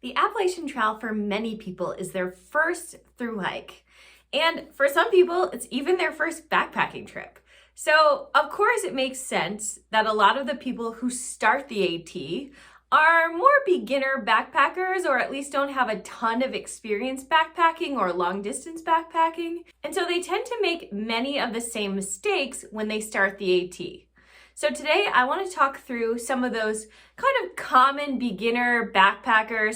The Appalachian Trail for many people is their first thru hike. And for some people, it's even their first backpacking trip. So of course it makes sense that a lot of the people who start the AT are more beginner backpackers, or at least don't have a ton of experience backpacking or long distance backpacking. And so they tend to make many of the same mistakes when they start the AT. So today I want to talk through some of those kind of common beginner backpacker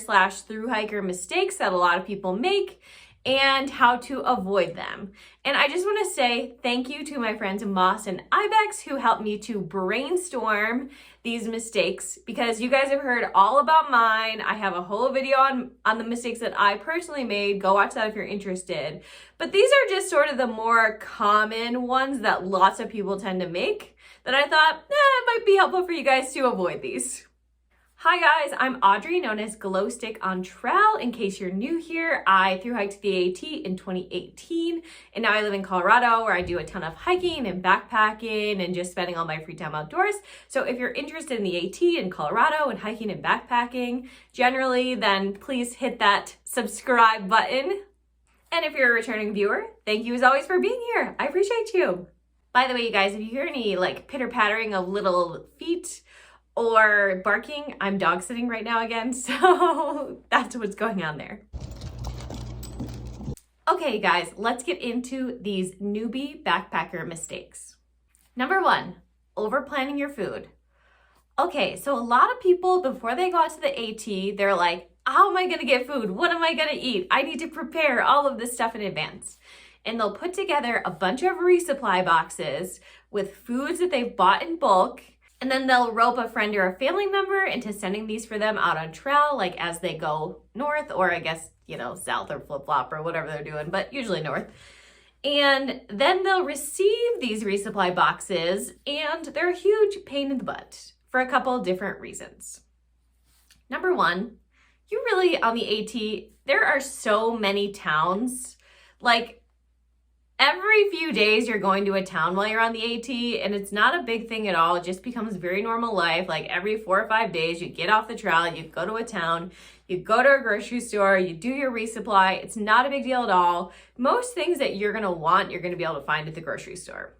/ thru-hiker mistakes that a lot of people make and how to avoid them. And I just want to say thank you to my friends Moss and Ibex who helped me to brainstorm these mistakes, because you guys have heard all about mine. I have a whole video on the mistakes that I personally made. Go watch that if you're interested. But these are just sort of the more common ones that lots of people tend to make that I thought, it might be helpful for you guys to avoid these. Hi guys, I'm Audrey, known as Glow Stick on Trail. In case you're new here, I thru-hiked the AT in 2018, and now I live in Colorado where I do a ton of hiking and backpacking and just spending all my free time outdoors. So if you're interested in the AT in Colorado and hiking and backpacking generally, then please hit that subscribe button. And if you're a returning viewer, thank you as always for being here. I appreciate you. By the way, you guys, if you hear any pitter-pattering of little feet or barking, I'm dog sitting right now again, so that's what's going on there. Okay, guys, let's get into these newbie backpacker mistakes. Number 1, overplanning your food. Okay, so a lot of people, before they go out to the AT, they're like, how am I gonna get food? What am I gonna eat? I need to prepare all of this stuff in advance. And they'll put together a bunch of resupply boxes with foods that they've bought in bulk, and then they'll rope a friend or a family member into sending these for them out on trail, like as they go north, or I guess, south or flip-flop or whatever they're doing, but usually north. And then they'll receive these resupply boxes, and they're a huge pain in the butt for a couple of different reasons. Number 1, you really, on the AT, there are so many towns. Every few days you're going to a town while you're on the AT, and it's not a big thing at all. It just becomes very normal life. Every 4 or 5 days you get off the trail, you go to a town, you go to a grocery store, you do your resupply. It's not a big deal at all. Most things that you're gonna want, you're gonna be able to find at the grocery store.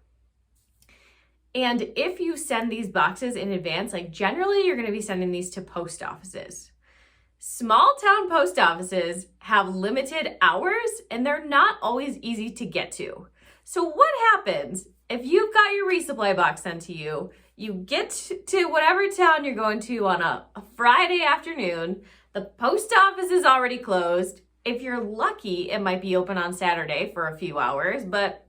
And if you send these boxes in advance, generally you're gonna be sending these to post offices. Small town post offices have limited hours, and they're not always easy to get to. So what happens if you've got your resupply box sent to you, you get to whatever town you're going to on a Friday afternoon, the post office is already closed. If you're lucky, it might be open on Saturday for a few hours, but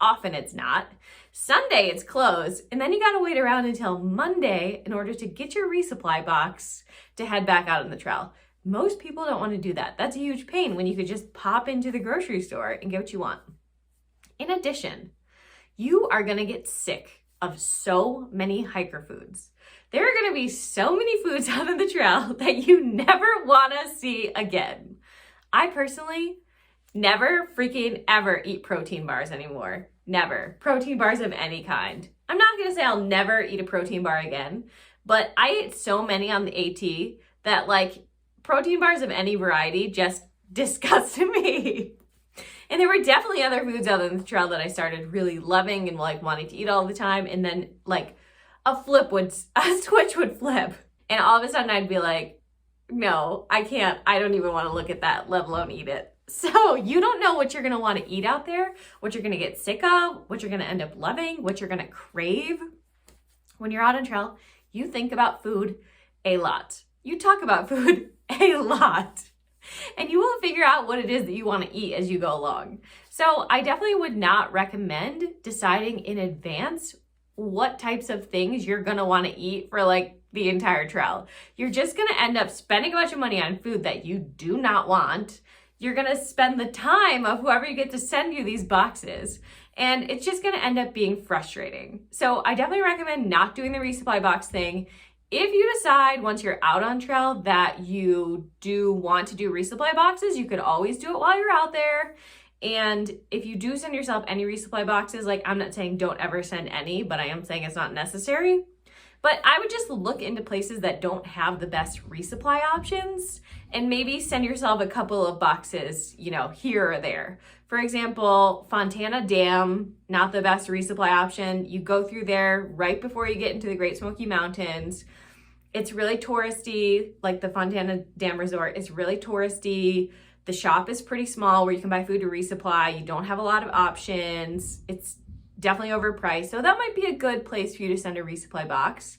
often it's not. Sunday it's closed, and then you gotta wait around until Monday in order to get your resupply box to head back out on the trail. Most people don't want to do that. That's a huge pain when you could just pop into the grocery store and get what you want. In addition, you are gonna get sick of so many hiker foods. There are gonna be so many foods out on the trail that you never wanna see again. I personally never freaking ever eat protein bars anymore. Never. Protein bars of any kind. I'm not gonna say I'll never eat a protein bar again, but I ate so many on the AT that protein bars of any variety just disgusted me. And there were definitely other foods out on the trail that I started really loving and wanting to eat all the time, and then a switch would flip, and all of a sudden I'd be like, no, I can't. I don't even want to look at that, let alone eat it. So you don't know what you're going to want to eat out there, what you're going to get sick of, what you're going to end up loving, what you're going to crave. When you're out on trail, you think about food a lot. You talk about food a lot. And you will figure out what it is that you want to eat as you go along. So I definitely would not recommend deciding in advance what types of things you're going to want to eat for the entire trail. You're just going to end up spending a bunch of money on food that you do not want. You're gonna spend the time of whoever you get to send you these boxes, and it's just gonna end up being frustrating. So I definitely recommend not doing the resupply box thing. If you decide once you're out on trail that you do want to do resupply boxes, you could always do it while you're out there. And if you do send yourself any resupply boxes, I'm not saying don't ever send any, but I am saying it's not necessary. But I would just look into places that don't have the best resupply options and maybe send yourself a couple of boxes, you know, here or there. For example, Fontana Dam, not the best resupply option. You go through there right before you get into the Great Smoky Mountains. It's really touristy, like the Fontana Dam Resort is really touristy. The shop is pretty small where you can buy food to resupply. You don't have a lot of options. It's definitely overpriced. So that might be a good place for you to send a resupply box.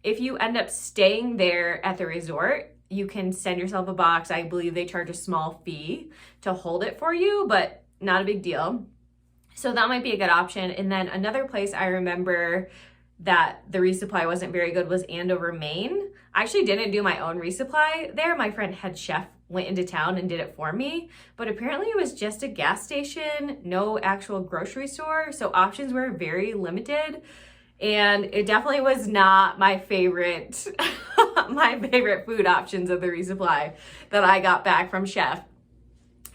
If you end up staying there at the resort, you can send yourself a box. I believe they charge a small fee to hold it for you, but not a big deal. So that might be a good option. And then another place I remember that the resupply wasn't very good was Andover, Maine. I actually didn't do my own resupply there. My friend head chef went into town and did it for me, but apparently it was just a gas station, no actual grocery store. So options were very limited. And it definitely was not my favorite, my favorite food options of the resupply that I got back from chef.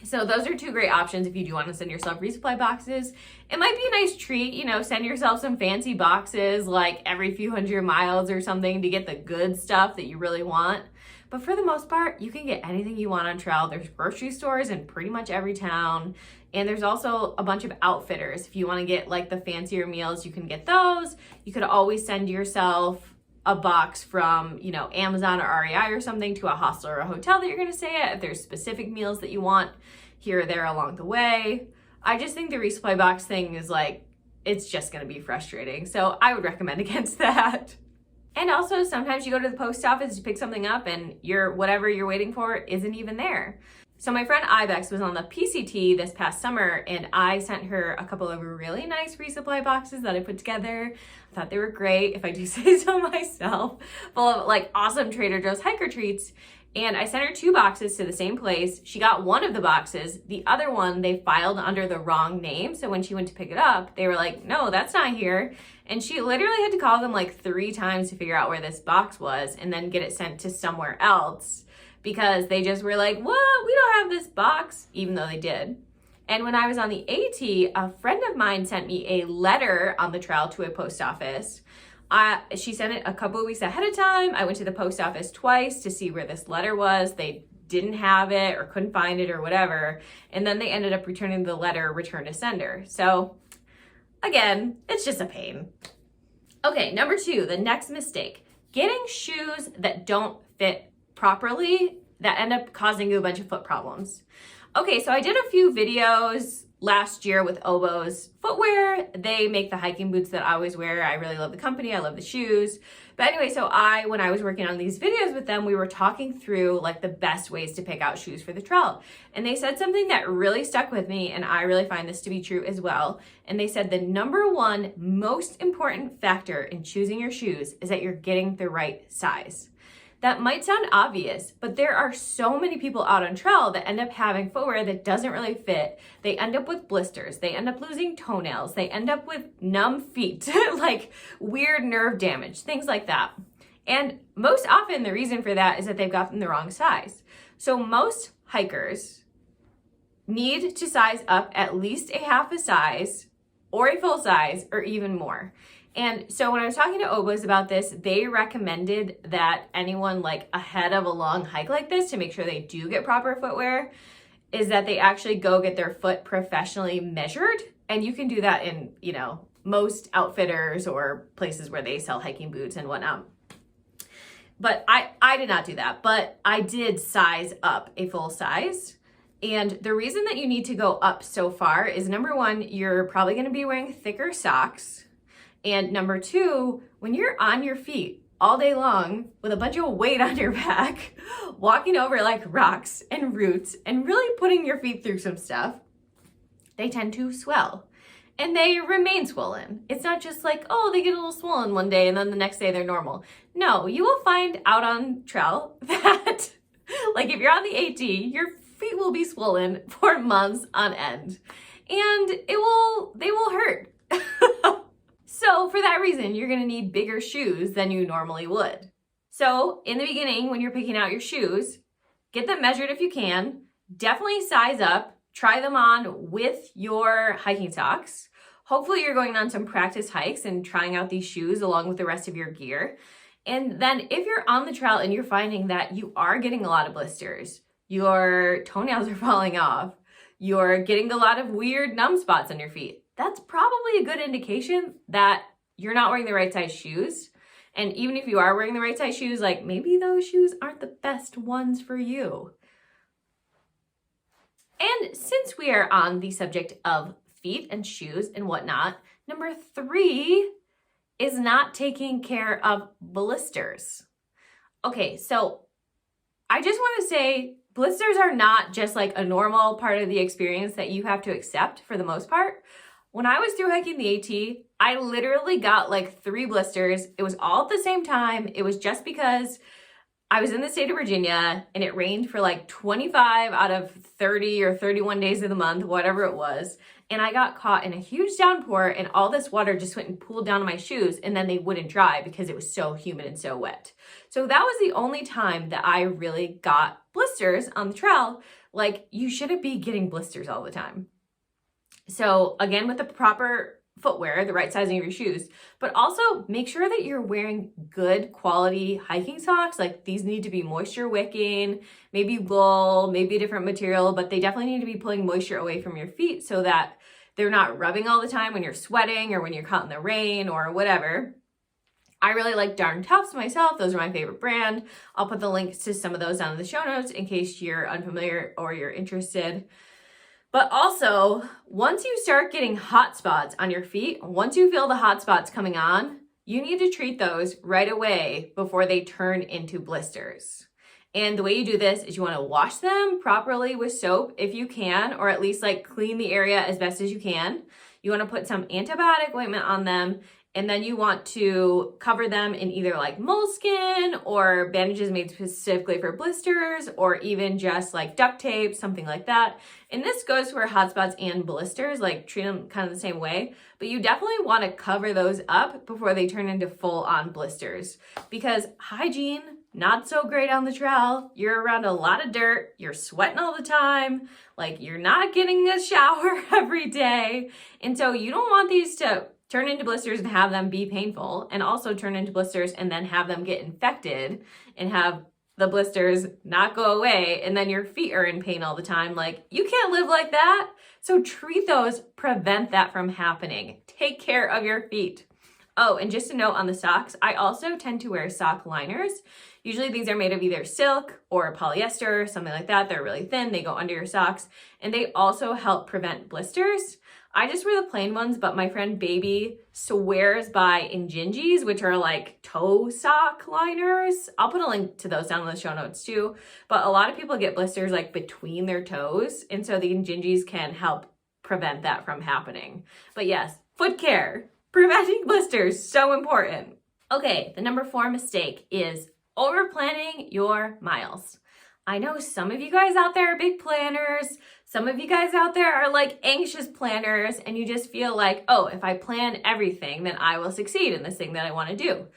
So those are two great options if you do want to send yourself resupply boxes. It might be a nice treat, you know, send yourself some fancy boxes like every few hundred miles or something to get the good stuff that you really want. But for the most part, you can get anything you want on trail. There's grocery stores in pretty much every town. And there's also a bunch of outfitters. If you want to get like the fancier meals, you can get those. You could always send yourself a box from, you know, Amazon or REI or something to a hostel or a hotel that you're going to stay at if there's specific meals that you want here or there along the way. I just think the resupply box thing is like, it's just going to be frustrating. So I would recommend against that. And also sometimes you go to the post office to pick something up and whatever you're waiting for isn't even there. So my friend Ibex was on the PCT this past summer and I sent her a couple of really nice resupply boxes that I put together. I thought they were great, if I do say so myself, full of like awesome Trader Joe's hiker treats. And I sent her 2 boxes to the same place. She got one of the boxes. The other one, they filed under the wrong name. So when she went to pick it up, they were like, no, that's not here. And she literally had to call them like 3 times to figure out where this box was and then get it sent to somewhere else because they just were like, well, we don't have this box, even though they did. And when I was on the AT, a friend of mine sent me a letter on the trail to a post office. She sent it a couple of weeks ahead of time. I went to the post office twice to see where this letter was. They didn't have it or couldn't find it or whatever. And then they ended up returning the letter, return to sender. So again, it's just a pain. Okay, number 2, the next mistake, getting shoes that don't fit properly that end up causing you a bunch of foot problems. Okay, so I did a few videos last year with Obo's footwear. They make the hiking boots that I always wear. I really love the company. I love the shoes. But anyway, so when I was working on these videos with them, we were talking through like the best ways to pick out shoes for the trail. And they said something that really stuck with me, and I really find this to be true as well. And they said the number 1 most important factor in choosing your shoes is that you're getting the right size. That might sound obvious, but there are so many people out on trail that end up having footwear that doesn't really fit. They end up with blisters. They end up losing toenails. They end up with numb feet, like weird nerve damage, things like that. And most often the reason for that is that they've gotten the wrong size. So most hikers need to size up at least a half a size or a full size or even more. And so when I was talking to Obos about this, they recommended that anyone like ahead of a long hike like this, to make sure they do get proper footwear, is that they actually go get their foot professionally measured. And you can do that in, you know, most outfitters or places where they sell hiking boots and whatnot. But I did not do that, but I did size up a full size. And the reason that you need to go up so far is, number 1, you're probably going to be wearing thicker socks. And number 2, when you're on your feet all day long with a bunch of weight on your back, walking over like rocks and roots and really putting your feet through some stuff, they tend to swell and they remain swollen. It's not just like, oh, they get a little swollen one day and then the next day they're normal. No, you will find out on trail that like if you're on the AT, your feet will be swollen for months on end and they will hurt. So for that reason, you're gonna need bigger shoes than you normally would. So in the beginning, when you're picking out your shoes, get them measured if you can, definitely size up, try them on with your hiking socks. Hopefully you're going on some practice hikes and trying out these shoes along with the rest of your gear. And then if you're on the trail and you're finding that you are getting a lot of blisters, your toenails are falling off, you're getting a lot of weird numb spots on your feet, that's probably a good indication that you're not wearing the right size shoes. And even if you are wearing the right size shoes, like maybe those shoes aren't the best ones for you. And since we are on the subject of feet and shoes and whatnot, number 3 is not taking care of blisters. Okay, so I just want to say blisters are not just like a normal part of the experience that you have to accept for the most part. When I was through hiking the AT, I literally got like 3 blisters. It was all at the same time. It was just because I was in the state of Virginia and it rained for like 25 out of 30 or 31 days of the month, whatever it was. And I got caught in a huge downpour and all this water just went and pooled down on my shoes and then they wouldn't dry because it was so humid and so wet. So that was the only time that I really got blisters on the trail. Like, you shouldn't be getting blisters all the time. So again, with the proper footwear, the right sizing of your shoes, but also make sure that you're wearing good quality hiking socks. Like, these need to be moisture wicking, maybe wool, maybe a different material, but they definitely need to be pulling moisture away from your feet so that they're not rubbing all the time when you're sweating or when you're caught in the rain or whatever. I really like Darn Toughs myself. Those are my favorite brand. I'll put the links to some of those down in the show notes in case you're unfamiliar or you're interested. But also, once you start getting hot spots on your feet, once you feel the hot spots coming on, you need to treat those right away before they turn into blisters. And the way you do this is you want to wash them properly with soap if you can, or at least like clean the area as best as you can. You want to put some antibiotic ointment on them, and then you want to cover them in either like moleskin or bandages made specifically for blisters, or even just like duct tape, something like that. And this goes for hot spots and blisters, like treat them kind of the same way, but you definitely want to cover those up before they turn into full on blisters, because hygiene, not so great on the trail. You're around a lot of dirt, you're sweating all the time, like you're not getting a shower every day. And so you don't want these to turn into blisters and have them be painful, and also turn into blisters and then have them get infected and have the blisters not go away and then your feet are in pain all the time. Like, you can't live like that. So treat those, prevent that from happening. Take care of your feet. Oh, and just a note on the socks, I also tend to wear sock liners. Usually these are made of either silk or polyester, something like that. They're really thin, they go under your socks, and they also help prevent blisters. I just wear the plain ones, but my friend Baby swears by Injinjis, which are like toe sock liners. I'll put a link to those down in the show notes too. But a lot of people get blisters like between their toes, and so the Injinjis can help prevent that from happening. But yes, foot care, preventing blisters, so important. Okay, the number 4 mistake is overplanning your miles. I know some of you guys out there are big planners. Some of you guys out there are like anxious planners, and you just feel like, oh, if I plan everything, then I will succeed in this thing that I want to do.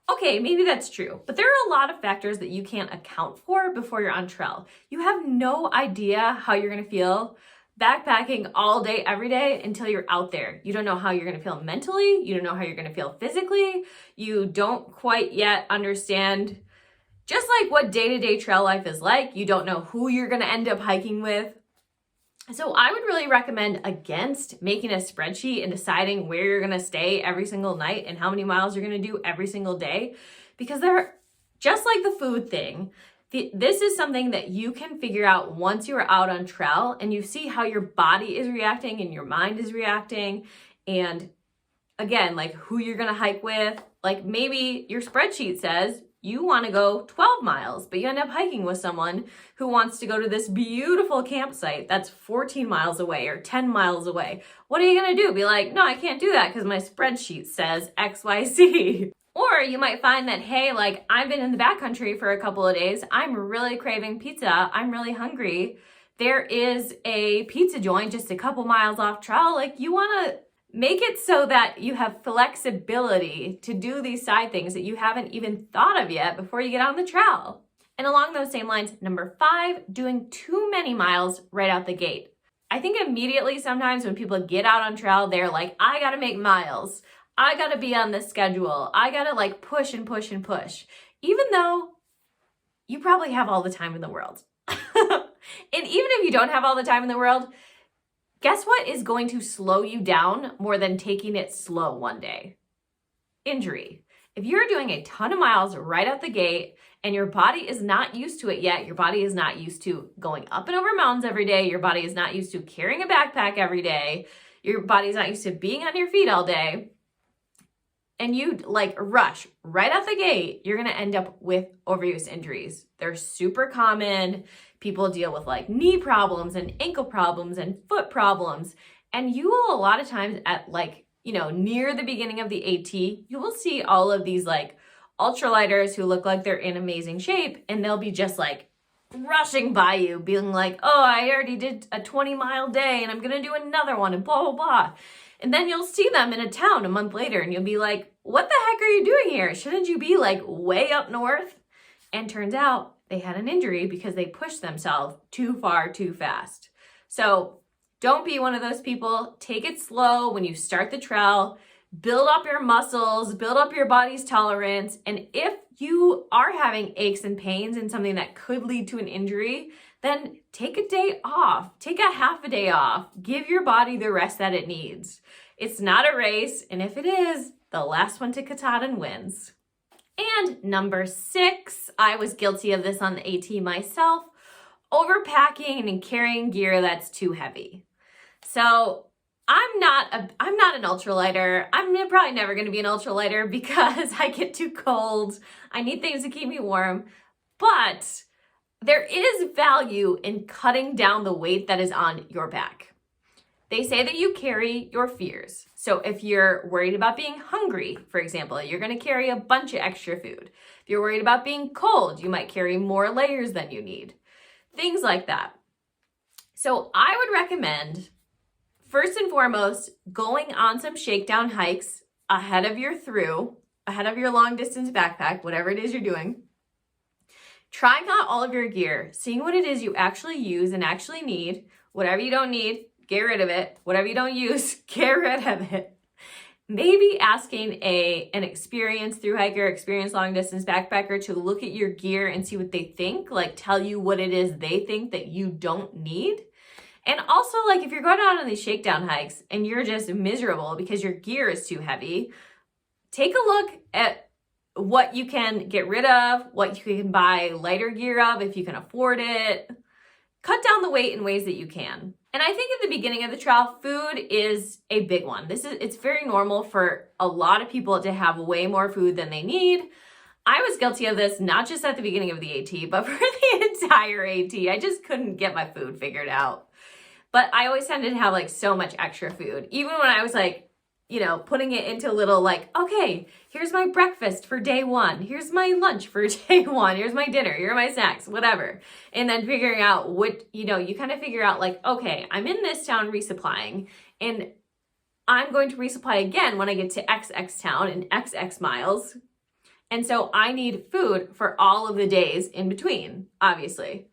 Okay, maybe that's true, but there are a lot of factors that you can't account for before you're on trail. You have no idea how you're going to feel backpacking all day, every day until you're out there. You don't know how you're going to feel mentally. You don't know how you're going to feel physically. You don't quite yet understand just like what day-to-day trail life is like. You don't know who you're going to end up hiking with. So I would really recommend against making a spreadsheet and deciding where you're going to stay every single night and how many miles you're going to do every single day, because they're just like the food thing. This is something that you can figure out once you're out on trail and you see how your body is reacting and your mind is reacting. And again, like who you're going to hike with. Like maybe your spreadsheet says you want to go 12 miles, but you end up hiking with someone who wants to go to this beautiful campsite that's 14 miles away or 10 miles away. What are you going to do? Be like, no, I can't do that because my spreadsheet says XYZ. Or you might find that, hey, like I've been in the backcountry for a couple of days. I'm really craving pizza. I'm really hungry. There is a pizza joint just a couple miles off trail. Like you want to make it so that you have flexibility to do these side things that you haven't even thought of yet before you get on the trail. And along those same lines, number 5, doing too many miles right out the gate. I think immediately sometimes when people get out on trail, they're like, I gotta make miles. I gotta be on this schedule. I gotta like push and push and push, even though you probably have all the time in the world. And even if you don't have all the time in the world, guess what is going to slow you down more than taking it slow one day? Injury. If you're doing a ton of miles right out the gate and your body is not used to it yet, your body is not used to going up and over mountains every day, your body is not used to carrying a backpack every day, your body's not used to being on your feet all day, and you like rush right out the gate, you're gonna end up with overuse injuries. They're super common. People deal with like knee problems and ankle problems and foot problems. And you will a lot of times at like, near the beginning of the AT, you will see all of these like ultralighters who look like they're in amazing shape, and they'll be just like rushing by you, being like, oh, I already did a 20-mile day and I'm gonna do another one and blah, blah, blah. And then you'll see them in a town a month later and you'll be like, what the heck are you doing here? Shouldn't you be like way up north? And turns out they had an injury because they pushed themselves too far, too fast. So don't be one of those people. Take it slow when you start the trail. Build up your muscles, build up your body's tolerance. And if you are having aches and pains and something that could lead to an injury, then take a day off. Take a half a day off. Give your body the rest that it needs. It's not a race, and if it is, the last one to Katahdin wins. And number 6, I was guilty of this on the AT myself, overpacking and carrying gear that's too heavy. So I'm not an ultralighter. I'm probably never going to be an ultralighter because I get too cold. I need things to keep me warm. But there is value in cutting down the weight that is on your back. They say that you carry your fears. So if you're worried about being hungry, for example, you're going to carry a bunch of extra food. If you're worried about being cold, you might carry more layers than you need. Things like that. So I would recommend, first and foremost, going on some shakedown hikes ahead of your long distance backpack, whatever it is you're doing. Trying out all of your gear, seeing what it is you actually use and actually need. Whatever you don't need, get rid of it. Whatever you don't use, get rid of it. Maybe asking an experienced thru-hiker, experienced long distance backpacker to look at your gear and see what they think, like tell you what it is they think that you don't need. And also, like, if you're going out on these shakedown hikes and you're just miserable because your gear is too heavy, take a look at what you can get rid of, what you can buy lighter gear of if you can afford it. Cut down the weight in ways that you can. And I think at the beginning of the trail, food is a big one. It's very normal for a lot of people to have way more food than they need. I was guilty of this, not just at the beginning of the AT, but for the entire AT. I just couldn't get my food figured out. But I always tended to have like so much extra food. Even when I was like, putting it into little like, okay, here's my breakfast for day 1. Here's my lunch for day 1. Here's my dinner. Here are my snacks, whatever. And then figuring out what, you kind of figure out like, okay, I'm in this town resupplying and I'm going to resupply again when I get to XX town in XX miles. And so I need food for all of the days in between, obviously.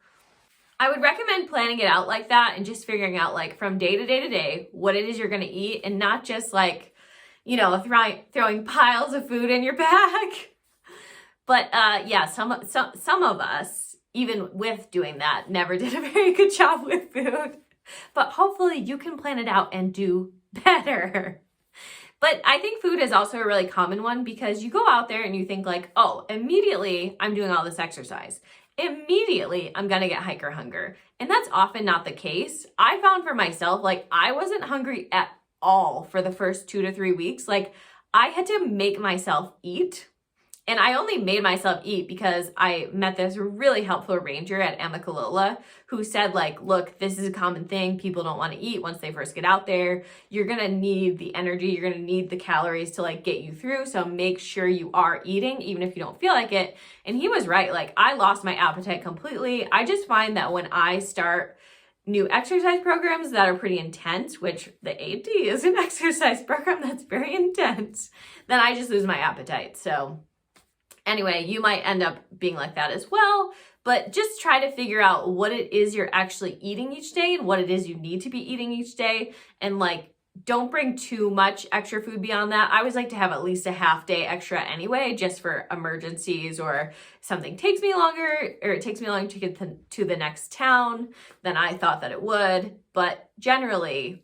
I would recommend planning it out like that and just figuring out like from day to day to day what it is you're going to eat, and not just like, throwing piles of food in your bag. But yeah, some of us, even with doing that, never did a very good job with food. But hopefully you can plan it out and do better. But I think food is also a really common one because you go out there and you think like, oh, immediately I'm doing all this exercise. Immediately I'm gonna get hiker hunger. And that's often not the case. I found for myself, like I wasn't hungry at all for the first 2 to 3 weeks. Like I had to make myself eat. And I only made myself eat because I met this really helpful ranger at Amicalola who said like, look, this is a common thing. People don't want to eat once they first get out there. You're going to need the energy. You're going to need the calories to like get you through. So make sure you are eating, even if you don't feel like it. And he was right. Like I lost my appetite completely. I just find that when I start new exercise programs that are pretty intense, which the AT is an exercise program that's very intense, then I just lose my appetite. So anyway, you might end up being like that as well, but just try to figure out what it is you're actually eating each day and what it is you need to be eating each day, and like don't bring too much extra food beyond that. I always like to have at least a half day extra anyway, just for emergencies, or something takes me longer, or it takes me longer to get to the next town than I thought that it would. But generally,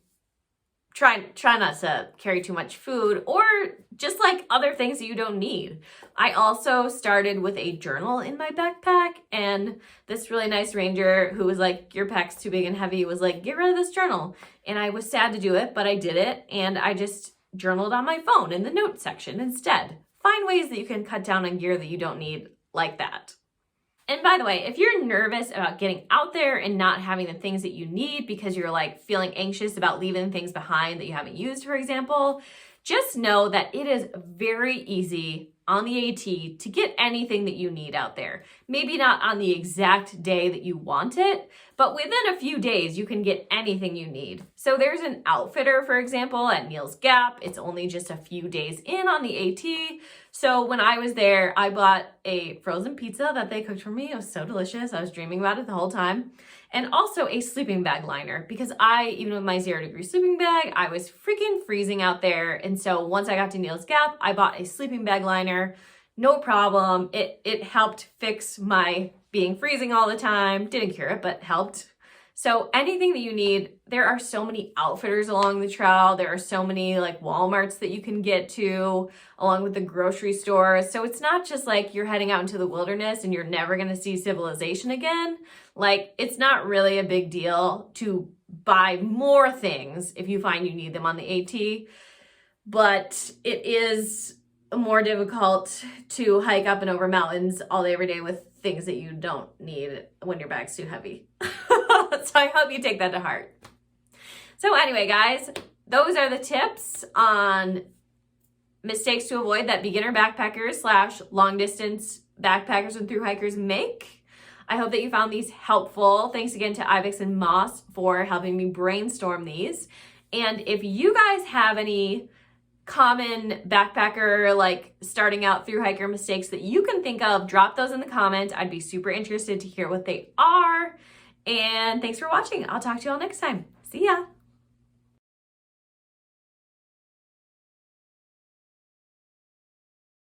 try not to carry too much food, or just like other things that you don't need. I also started with a journal in my backpack, and this really nice ranger who was like, your pack's too big and heavy, was like, get rid of this journal. And I was sad to do it, but I did it, and I just journaled on my phone in the notes section instead. Find ways that you can cut down on gear that you don't need like that. And by the way, if you're nervous about getting out there and not having the things that you need because you're like feeling anxious about leaving things behind that you haven't used, for example, just know that it is very easy on the AT to get anything that you need out there. Maybe not on the exact day that you want it, but within a few days you can get anything you need. So there's an outfitter, for example, at Neal's Gap. It's only just a few days in on the AT. So when I was there, I bought a frozen pizza that they cooked for me. It was so delicious. I was dreaming about it the whole time. And also a sleeping bag liner, because even with my 0-degree sleeping bag, I was freaking freezing out there. And so once I got to Neal's Gap, I bought a sleeping bag liner. No problem. It helped fix my being freezing all the time. Didn't cure it, but helped. So anything that you need, there are so many outfitters along the trail. There are so many like Walmarts that you can get to, along with the grocery stores. So it's not just like you're heading out into the wilderness and you're never going to see civilization again. Like, it's not really a big deal to buy more things if you find you need them on the AT, but it is more difficult to hike up and over mountains all day, every day with things that you don't need when your bag's too heavy. So I hope you take that to heart. So anyway, guys, those are the tips on mistakes to avoid that beginner backpackers / long distance backpackers and thru hikers make. I hope that you found these helpful. Thanks again to Ibex and Moss for helping me brainstorm these. And if you guys have any common backpacker, like starting out thru hiker mistakes that you can think of, drop those in the comments. I'd be super interested to hear what they are. And thanks for watching. I'll talk to you all next time. See ya.